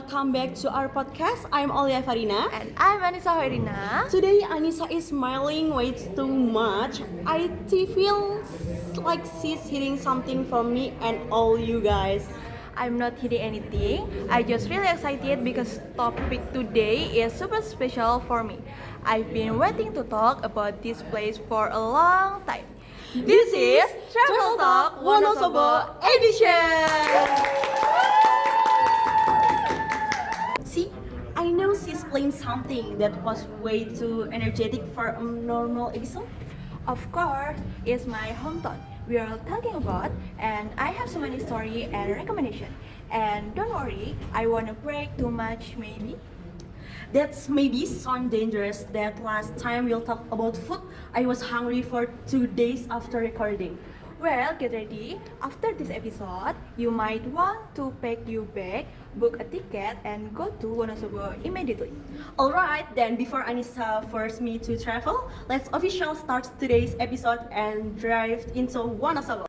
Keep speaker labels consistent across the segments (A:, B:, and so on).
A: welcome back to our podcast. I'm Olia Farina.
B: And I'm Anissa Hoirina.
A: Today Anissa is smiling way too much. I feel like she's hitting something from me and all you guys.
B: I'm not hitting anything. I just really excited because topic today is super special for me. I've been waiting to talk about this place for a long time. This is Travel Talk Wonosobo Edition.
A: See, I know she's playing something that was way too energetic for a normal episode.
B: Of course, it's my hometown we are talking about, and I have so many story and recommendation. And don't worry, I won't break too much maybe.
A: That's maybe sound dangerous. That last time we'll talk about food, I was hungry for 2 days after recording.
B: Well, get ready. After this episode, you might want to pack your bag, book a ticket, and go to Wonosobo immediately.
A: Alright, then before Anissa forced me to travel, let's officially start today's episode and drive into Wonosobo.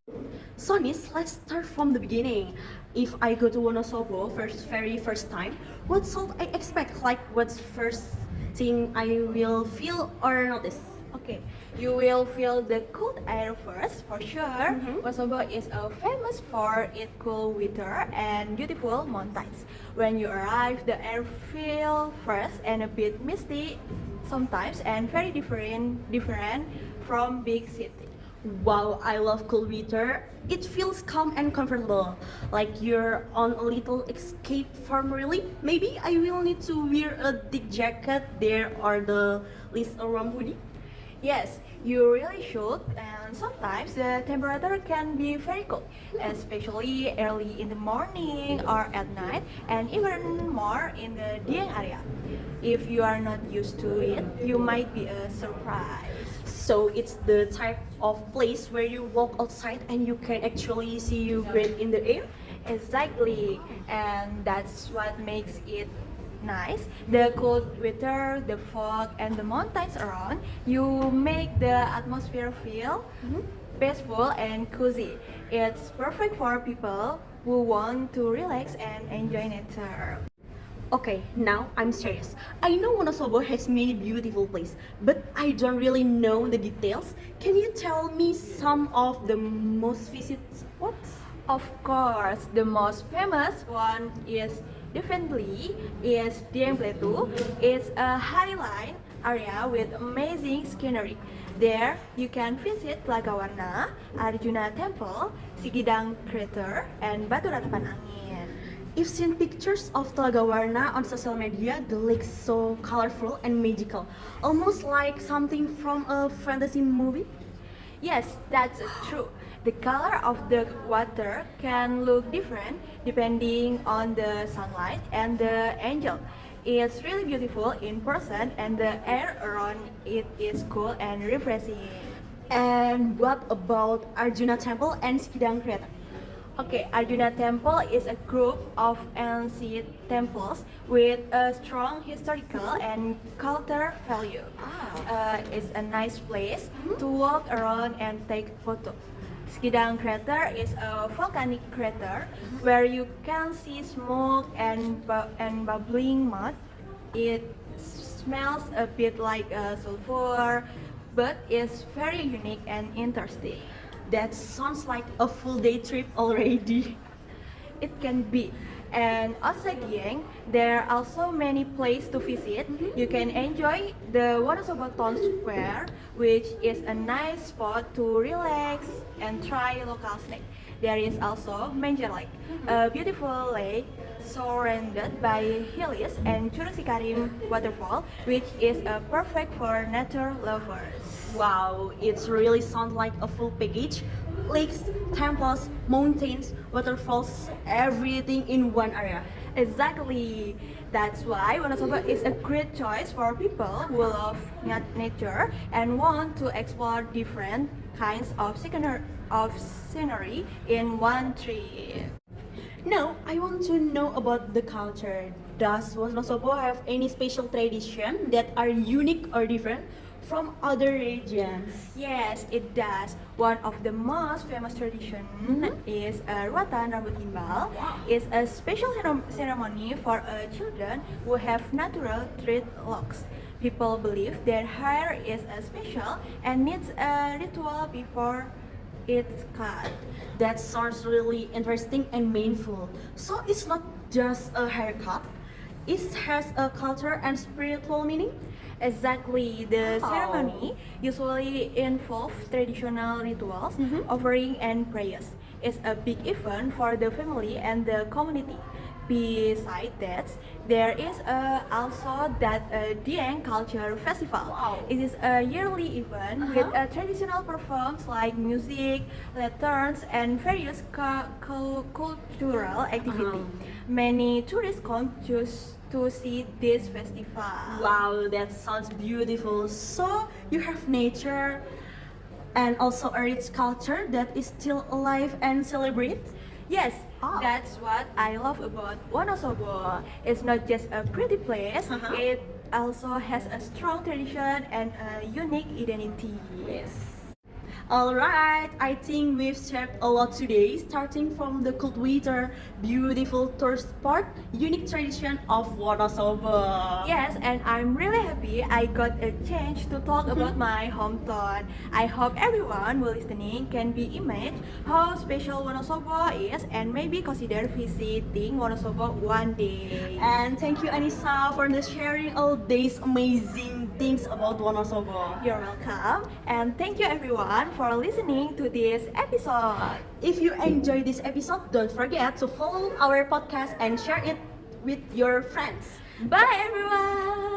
A: So Nis, let's start from the beginning. If I go to Wonosobo very first time, what should I expect? Like what's first thing I will feel or notice?
B: Okay, you will feel the cold air first, for sure. Wonosobo is famous for its cool weather and beautiful mountains. When you arrive, the air feels fresh and a bit misty sometimes, and very different from big city.
A: Wow, I love cool weather. It feels calm and comfortable, like you're on a little escape from really. Maybe I will need to wear a thick jacket there or the least a warm hoodie.
B: Yes, you really should. And sometimes the temperature can be very cold, especially early in the morning or at night, and even more in the Dieng area. If you are not used to it, you might be surprised.
A: So it's the type of place where you walk outside and you can actually see you breathe in the air.
B: Exactly, and that's what makes it nice. The cold weather, the fog, and the mountains around you make the atmosphere feel peaceful and cozy. It's perfect for people who want to relax and enjoy nature.
A: Okay, now I'm serious. I know Wonosobo has many beautiful places, but I don't really know the details. Can you tell me some of the most visited spots?
B: Of course, the most famous one is definitely is Dieng Plateau. It's a highline area with amazing scenery. There, you can visit Telaga Warna, Arjuna Temple, Sikidang Crater, and Batu Ratapan Angin.
A: I've seen pictures of Telaga Warna on social media. The lake's so colorful and magical, almost like something from a fantasy movie.
B: Yes, that's true. The color of the water can look different depending on the sunlight and the angle. It's really beautiful in person, and the air around it is cool and refreshing.
A: And what about Arjuna Temple and Sikidang Crater?
B: Okay, Arjuna Temple is a group of ancient temples with a strong historical and cultural value. It's a nice place to walk around and take photo. Skidang Crater is a volcanic crater where you can see smoke and bubbling mud. It smells a bit like sulfur, but it's very unique and interesting.
A: That sounds like a full day trip already.
B: It can be. And outside Dieng, there are also many places to visit. You can enjoy the Wonosobo Town Square, which is a nice spot to relax and try local snacks. There is also Manger Lake, a beautiful lake surrounded by hills and Curug Sikarim waterfall, which is perfect for nature lovers.
A: Wow, it really sounds like a full package. Lakes, temples, mountains, waterfalls, everything in one area.
B: Exactly. That's why Wonosobo is a great choice for people who love nature and want to explore different kinds of scenery in one trip.
A: Now, I want to know about the culture. Does Wonosobo have any special tradition that are unique or different from other regions.
B: Yes, it does. One of the most famous tradition is Ruatan Rambut Gimbal. It's a special ceremony for children who have natural dreadlocks. People believe their hair is special and needs a ritual before it's cut.
A: That sounds really interesting and meaningful. So it's not just a haircut, it has a culture and spiritual meaning.
B: Exactly, the
A: Wow.
B: ceremony usually involves traditional rituals, offering and prayers. It's a big event for the family and the community. Besides that, there is also that Dieng Culture Festival.
A: Wow.
B: It is a yearly event with traditional performs like music, lanterns, and various cultural activity. Many tourists come just to see this festival.
A: Wow, that sounds beautiful. So you have nature and also a rich culture that is still alive and celebrate.
B: Yes,
A: Ah.
B: that's what I love about Wonosobo. It's not just a pretty place, it also has a strong tradition and a unique identity.
A: Yes. Alright, I think we've shared a lot today, starting from the cultivator, beautiful tourist spot, unique tradition of Wonosobo.
B: Yes, and I'm really happy I got a chance to talk about my hometown. I hope everyone who listening can be imagine how special Wonosobo is and maybe consider visiting Wonosobo one day.
A: And thank you, Anissa, for the sharing all these amazing things about Wonosobo.
B: You're welcome, and thank you everyone for listening to this episode.
A: If you enjoyed this episode, don't forget to follow our podcast and share it with your friends.
B: Bye everyone!